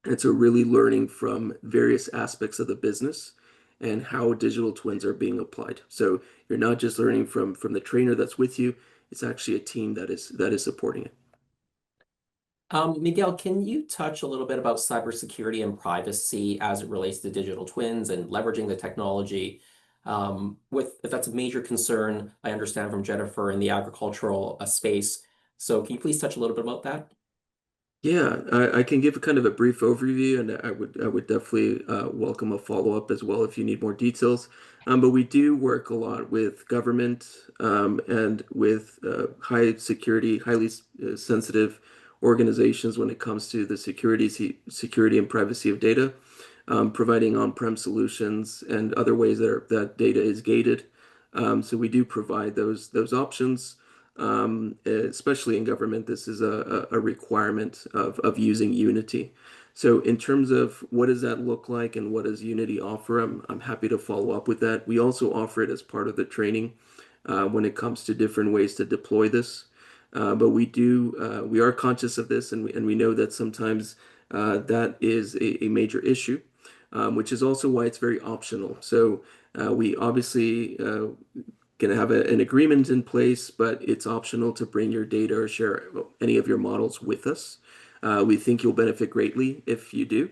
And so really learning from various aspects of the business and how digital twins are being applied. So you're not just learning from the trainer that's with you, it's actually a team that is supporting it. Miguel, can you touch a little bit about cybersecurity and privacy as it relates to digital twins and leveraging the technology? If that's a major concern, I understand from Jennifer in the agricultural space. So can you please touch a little bit about that? Yeah, I can give a kind of a brief overview, and I would definitely welcome a follow-up as well if you need more details. But we do work a lot with government and with high security, highly sensitive organizations when it comes to the security and privacy of data, providing on-prem solutions and other ways that data is gated. So we do provide those options. Especially in government, this is a requirement of using Unity. So in terms of what does that look like and what does Unity offer, I'm happy to follow up with that. We also offer it as part of the training when it comes to different ways to deploy this. But we are conscious of this, and we know that sometimes that is a major issue, which is also why it's very optional. So we obviously can have an agreement in place, but it's optional to bring your data or share any of your models with us. We think you'll benefit greatly if you do.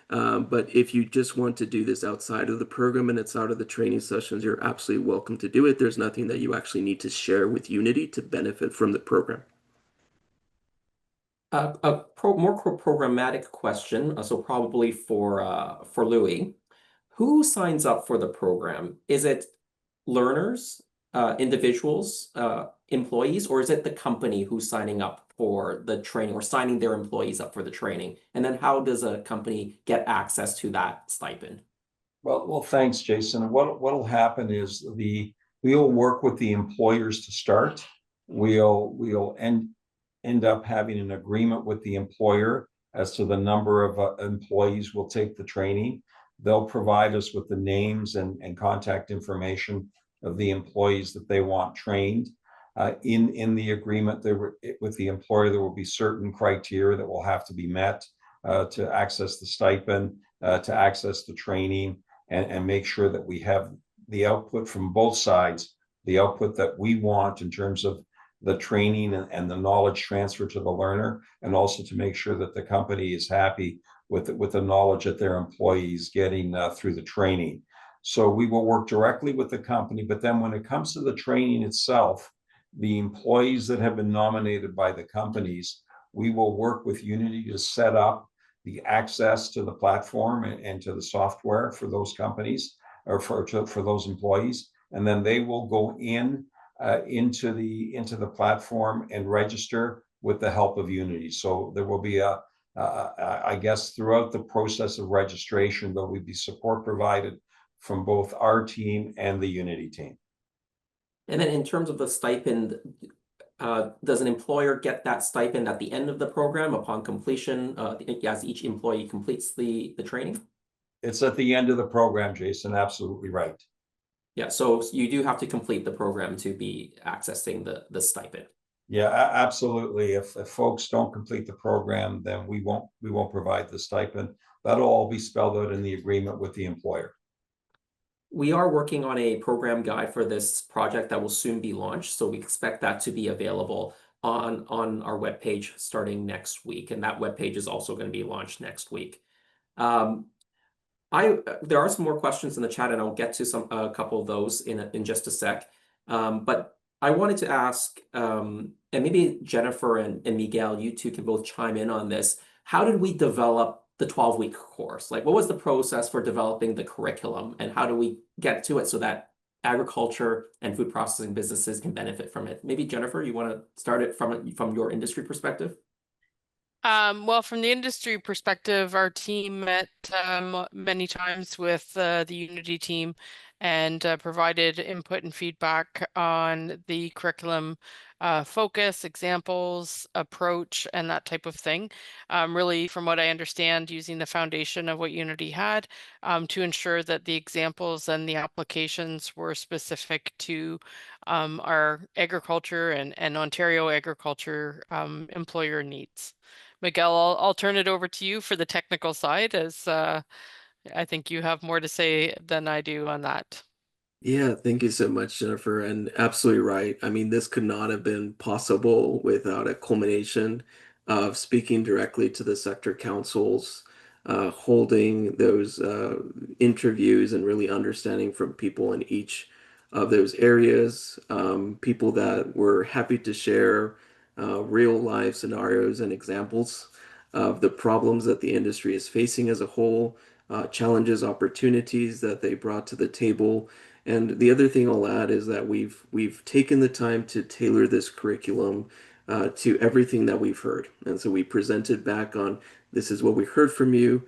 But if you just want to do this outside of the program and it's out of the training sessions, you're absolutely welcome to do it. There's nothing that you actually need to share with Unity to benefit from the program. More programmatic question, so probably for Louis. Who signs up for the program? Is it learners, individuals, employees, or is it the company who's signing up for the training or signing their employees up for the training? And then how does a company get access to that stipend? Well, thanks, Jason. What'll happen is we'll work with the employers to start. We'll end up having an agreement with the employer as to the number of employees will take the training. They'll provide us with the names and contact information of the employees that they want trained. In the agreement with the employer, there will be certain criteria that will have to be met to access the stipend, to access the training, and make sure that we have the output from both sides, the output that we want in terms of the training and the knowledge transfer to the learner, and also to make sure that the company is happy with the knowledge that their employees getting through the training. So we will work directly with the company, but then when it comes to the training itself, the employees that have been nominated by the companies, we will work with Unity to set up the access to the platform and to the software for those companies or for those employees, and then they will go into the platform and register with the help of Unity. So there will be I guess throughout the process of registration, there will be support provided from both our team and the Unity team. And then in terms of the stipend, does an employer get that stipend at the end of the program upon completion, as each employee completes the training? It's at the end of the program, Jason, absolutely right. Yeah, so you do have to complete the program to be accessing the stipend. Yeah, absolutely. If folks don't complete the program, then we won't provide the stipend. That'll all be spelled out in the agreement with the employer. We are working on a program guide for this project that will soon be launched, so we expect that to be available on our webpage starting next week, and that webpage is also going to be launched next week. There are some more questions in the chat, and I'll get to a couple of those in just a sec. But I wanted to ask, and maybe Jennifer and Miguel, you two can both chime in on this. How did we develop the 12-week course? Like, what was the process for developing the curriculum, and how do we get to it so that agriculture and food processing businesses can benefit from it? Maybe Jennifer, you want to start it from your industry perspective? Well, from the industry perspective, our team met many times with the Unity team, and provided input and feedback on the curriculum focus, examples, approach, and that type of thing. Really, from what I understand, using the foundation of what Unity had to ensure that the examples and the applications were specific to our agriculture and Ontario agriculture employer needs. Miguel, I'll turn it over to you for the technical side, as I think you have more to say than I do on that. Yeah, thank you so much, Jennifer. And absolutely right. I mean, this could not have been possible without a culmination of speaking directly to the sector councils, holding those interviews and really understanding from people in each of those areas, people that were happy to share real life scenarios and examples of the problems that the industry is facing as a whole, challenges, opportunities that they brought to the table. And the other thing I'll add is that we've taken the time to tailor this curriculum to everything that we've heard. And so we presented back on this is what we heard from you.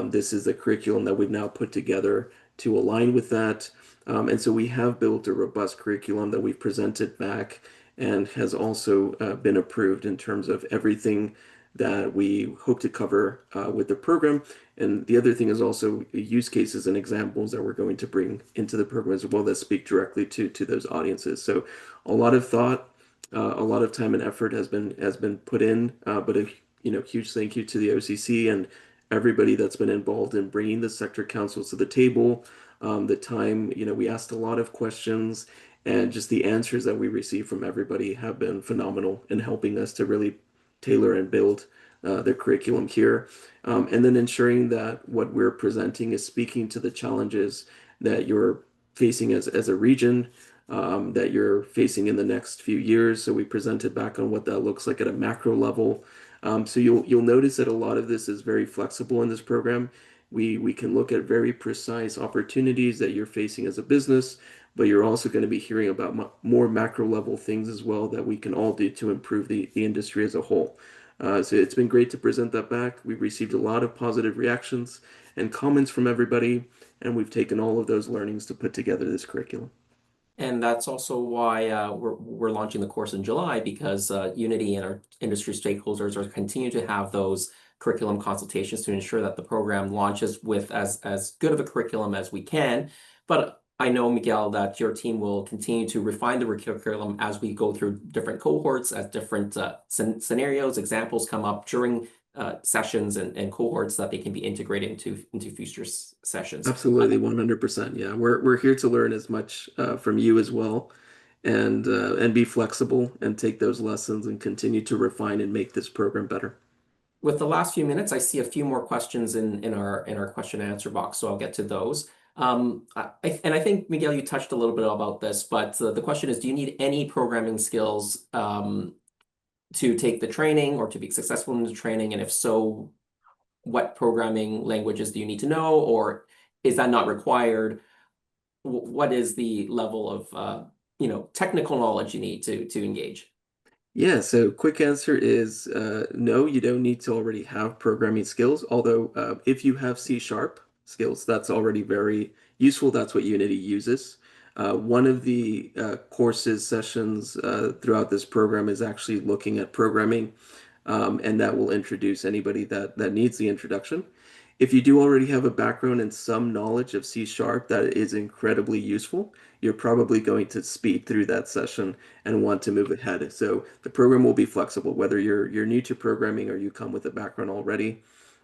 This is the curriculum that we've now put together to align with that. And so we have built a robust curriculum that we've presented back and has also been approved in terms of everything that we hope to cover with the program. And the other thing is also use cases and examples that we're going to bring into the program as well that speak directly to those audiences. So a lot of thought, a lot of time and effort has been put in, but a huge thank you to the OCC and everybody that's been involved in bringing the sector councils to the table. The time, we asked a lot of questions, and just the answers that we received from everybody have been phenomenal in helping us to really tailor and build the curriculum here. And then ensuring that what we're presenting is speaking to the challenges that you're facing as a region, that you're facing in the next few years. So we presented back on what that looks like at a macro level. So you'll notice that a lot of this is very flexible in this program. We can look at very precise opportunities that you're facing as a business, but you're also going to be hearing about more macro level things as well that we can all do to improve the industry as a whole. So it's been great to present that back. We've received a lot of positive reactions and comments from everybody, and we've taken all of those learnings to put together this curriculum. And that's also why we're launching the course in July, because Unity and our industry stakeholders are continuing to have those curriculum consultations to ensure that the program launches with as good of a curriculum as we can. But I know, Miguel, that your team will continue to refine the curriculum as we go through different cohorts, as different scenarios, examples come up during sessions and cohorts that they can be integrated into future sessions. Absolutely, 100%. Yeah, we're here to learn as much from you as well, and be flexible and take those lessons and continue to refine and make this program better. With the last few minutes, I see a few more questions in our question and answer box, so I'll get to those. And I think, Miguel, you touched a little bit about this, but the question is, do you need any programming skills to take the training or to be successful in the training? And if so, what programming languages do you need to know, or is that not required? What is the level of technical knowledge you need to engage? Yeah, so quick answer is no, you don't need to already have programming skills. Although if you have C# skills, that's already very useful. That's what Unity uses. One of the courses sessions throughout this program is actually looking at programming, and that will introduce anybody that needs the introduction. If you do already have a background and some knowledge of C#, that is incredibly useful. You're probably going to speed through that session and want to move ahead. So the program will be flexible, whether you're new to programming or you come with a background already.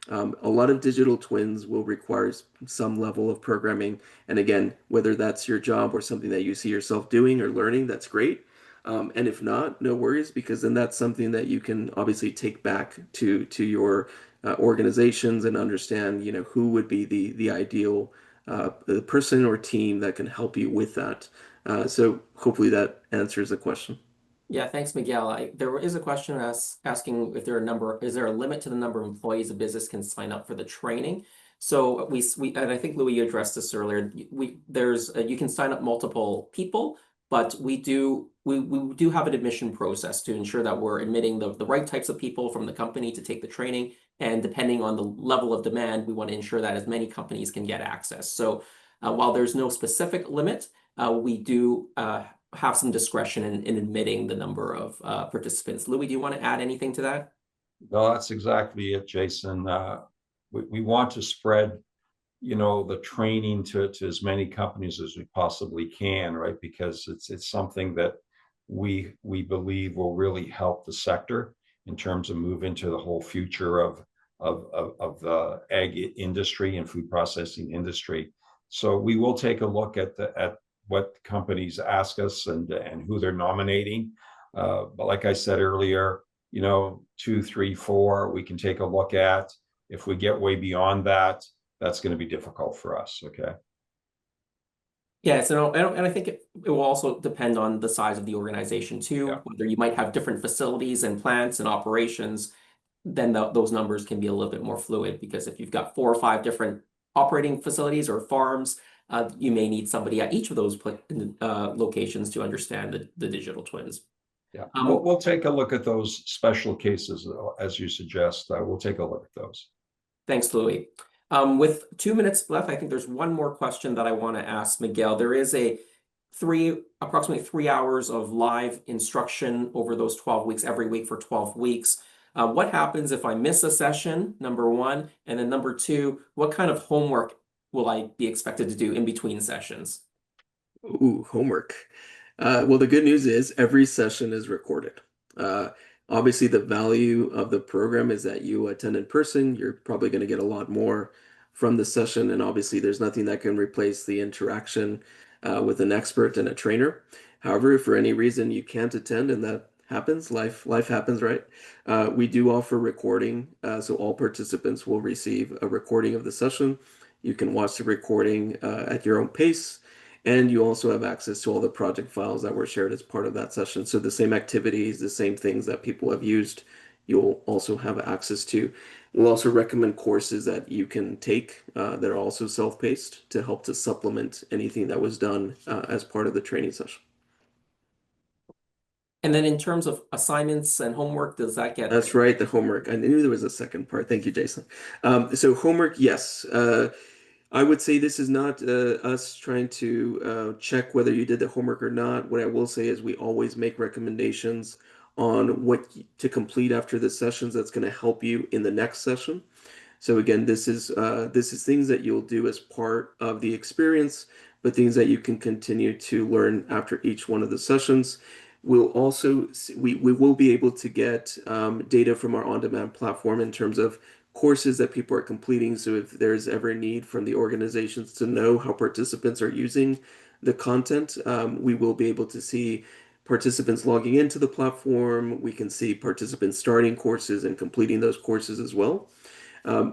A lot of digital twins will require some level of programming. And again, whether that's your job or something that you see yourself doing or learning, that's great. And if not, no worries, because then that's something that you can obviously take back to your organizations and understand, who would be the ideal the person or team that can help you with that. So hopefully that answers the question. Yeah, thanks, Miguel. There is a question asking if is there a limit to the number of employees a business can sign up for the training? So we and I think Louis, you addressed this earlier. You can sign up multiple people, but we do have an admission process to ensure that we're admitting the right types of people from the company to take the training. And depending on the level of demand, we want to ensure that as many companies can get access. So While there's no specific limit, we do have some discretion in admitting the number of participants. Louis, do you want to add anything to that? No, that's exactly it, Jason. We want to spread, the training to as many companies as we possibly can, right? Because it's something that we believe will really help the sector in terms of move into the whole future of the ag industry and food processing industry. So we will take a look at what companies ask us and who they're nominating. But like I said earlier, 2, 3, 4, we can take a look at. If we get way beyond that, that's going to be difficult for us. Okay. Yeah, so and I think it will also depend on the size of the organization too, Yeah. whether you might have different facilities and plants and operations, then those numbers can be a little bit more fluid, because if you've got 4 or 5 different operating facilities or farms, you may need somebody at each of those locations to understand the digital twins. Yeah, we'll take a look at those special cases, as you suggest. We'll take a look at those. Thanks, Louis. With 2 minutes left, I think there's one more question that I want to ask Miguel. There is approximately 3 hours of live instruction over those 12 weeks, every week for 12 weeks. What happens if I miss a session, number one, and then number two, what kind of homework will I be expected to do in between sessions? Ooh, homework. Well, the good news is every session is recorded. Obviously, the value of the program is that you attend in person. You're probably going to get a lot more from the session, and obviously, there's nothing that can replace the interaction with an expert and a trainer. However, if for any reason you can't attend, and that happens, life happens, right? We do offer recording, so all participants will receive a recording of the session. You can watch the recording at your own pace. And you also have access to all the project files that were shared as part of that session. So the same activities, the same things that people have used, you'll also have access to. We'll also recommend courses that you can take that are also self-paced to help to supplement anything that was done as part of the training session. And then in terms of assignments and homework, does that get... That's right, the homework. I knew there was a second part. Thank you, Jason. So homework, yes. I would say this is not us trying to check whether you did the homework or not. What I will say is we always make recommendations on what to complete after the sessions that's going to help you in the next session. So again, this is things that you'll do as part of the experience, but things that you can continue to learn after each one of the sessions. We'll also we will be able to get data from our on-demand platform in terms of courses that people are completing. So if there's ever a need from the organizations to know how participants are using the content, we will be able to see participants logging into the platform. We can see participants starting courses and completing those courses as well.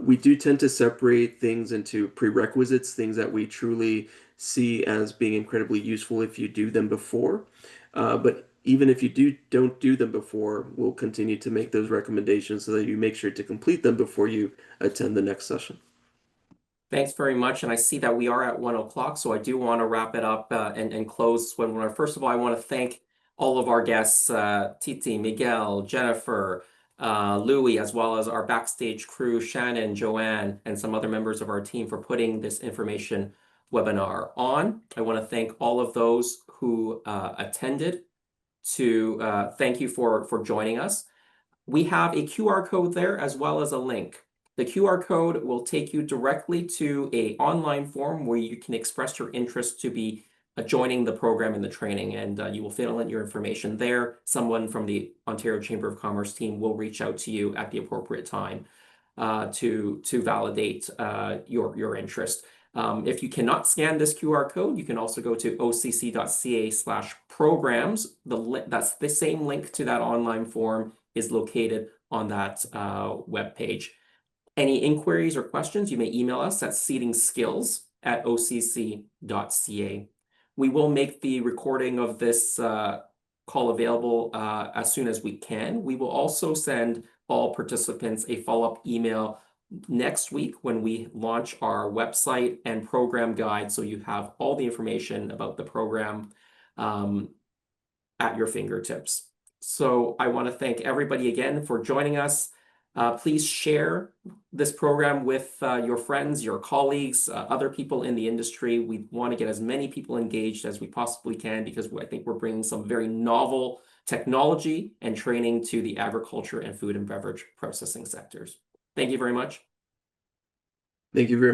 We do tend to separate things into prerequisites, things that we truly see as being incredibly useful if you do them before. But even if you don't do them before, we'll continue to make those recommendations so that you make sure to complete them before you attend the next session. Thanks very much. And I see that we are at 1 o'clock, so I do want to wrap it up and close. First of all, I want to thank all of our guests, Titi, Miguel, Jennifer, Louis, as well as our backstage crew, Shannon, Joanne, and some other members of our team for putting this information webinar on. I want to thank all of those who attended. Thank you for joining us. We have a QR code there as well as a link. The QR code will take you directly to an online form where you can express your interest to be joining the program and the training, and you will fill in your information there. Someone from the Ontario Chamber of Commerce team will reach out to you at the appropriate time to validate your interest. If you cannot scan this QR code, you can also go to occ.ca/programs. That's the same link to that online form is located on that web page. Any inquiries or questions, you may email us at seedingskills@occ.ca. We will make the recording of this call available as soon as we can. We will also send all participants a follow-up email next week when we launch our website and program guide, so you have all the information about the program at your fingertips. So I want to thank everybody again for joining us. Please share this program with your friends, your colleagues, other people in the industry. We want to get as many people engaged as we possibly can because I think we're bringing some very novel technology and training to the agriculture and food and beverage processing sectors. Thank you very much. Thank you very much.